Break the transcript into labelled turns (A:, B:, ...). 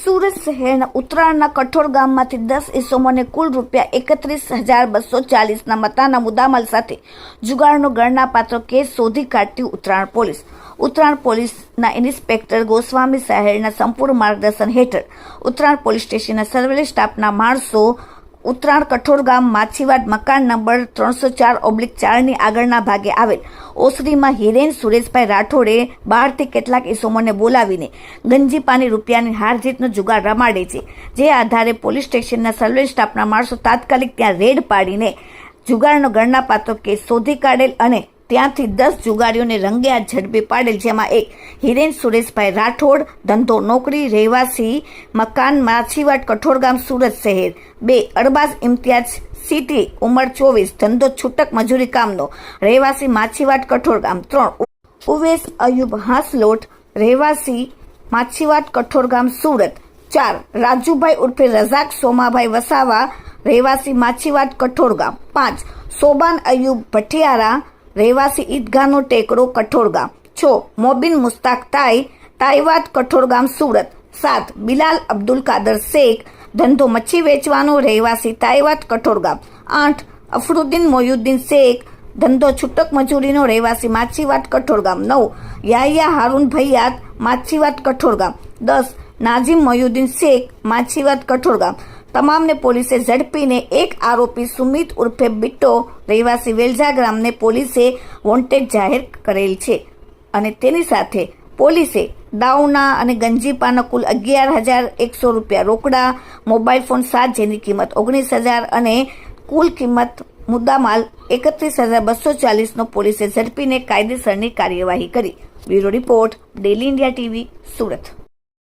A: સુરત શહેરના ઉત્તરાયણના કઠોર ગામમાંથી 10 ઇસમોને કુલ ₹31,240ના મત્તાના મુદ્દામાલ સાથે જુગારનો ગણનાપાત્ર કેસ શોધી કાઢતી ઉત્તરાયણ પોલીસના ઇન્સ્પેક્ટર ગોસ્વામી સાહેબના સંપૂર્ણ માર્ગદર્શન હેઠળ ઉત્તરાયણ પોલીસ સ્ટેશનના સર્વેલન્સ સ્ટાફના માણસો ઉત્તરાયણ કઠોર ગામ માછીવાડ મકાન નંબર 304/4ની આગળના ભાગે આવેલ ઓસરીમાં હિરેન સુરેશભાઈ રાઠોડે બહારથી કેટલાક ઇસમોને બોલાવીને ગંજીપાની રૂપિયાની હારજીતનો જુગાર રમાડે છે. જે આધારે પોલીસ સ્ટેશનના સર્વેલન્સ સ્ટાફના માણસો તાત્કાલિક ત્યાં રેડ પાડીને જુગારનો ગણનાપાત્ર કેસ શોધી કાઢેલ અને ત્યાંથી 10 જુગારીઓને રંગે હાથ ઝડપી પાડેલ, જેમાં એક હિરેન સુરેશભાઈ રાઠોડ, ધંધો નોકરી, રહેવાસી મકાન માછીવાડ કઠોરગામ સુરત શહેર; 2 અરબાઝ ઇમ્તિયાઝ સિટી, ઉંમર 24, ધંધો છૂટક મજૂરી કામનો, રહેવાસી માછીવાડ કઠોરગામ; 3 ઉવેસ અયુબ હાંસલોટ, રહેવાસી માછીવાડ કઠોરગામ સુરત; 4 રાજુભાઈ ઉર્ફે રઝાક સોમાભાઈ વસાવા, રહેવાસી માછીવાડ કઠોરગામ; 5 સોબાન અયુબ ભટિયારા, રહેવાસી ઈદગાહનો ટેકરો કઠોરગામ; 6 મોબિન મુસ્તાક તાઈવાદ કઠોરગામ સુરત; 7 બિલાલ અબ્દુલ કાદર શેખ, ધંધો મચ્છી વેચવાનો, રહેવાસી તાઈવાદ કઠોરગામ; 8 અફરુદ્દીન મોયુદ્દીન શેખ, ધંધો છૂટક મજૂરીનો, રહેવાસી માછીવાડ કઠોરગામ; 9 યાહિયા હારૂન ભૈયાત, માછીવાડ કઠોરગામ; 10 નાઝીમ મોયુદ્દીન શેખ, માછીવાડ કઠોરગામ. તમામને પોલીસે ઝડપીને એક આરોપી સુમિત ઉર્ફે બિટ્ટો, રહેવાસી વેલજા ગ્રામને પોલીસે વોન્ટેડ જાહેર કરેલ છે અને તેની સાથે પોલીસે દાવના અને ગંજીપાના કુલ ₹11,100 રોકડા, મોબાઈલ ફોન 7 જેની કિંમત 19,000 અને કુલ કિંમત મુદ્દામાલ ₹31,240નો પોલીસે ઝડપીને કાયદેસરની કાર્યવાહી કરી. Bureau report, daily India TV, Surat.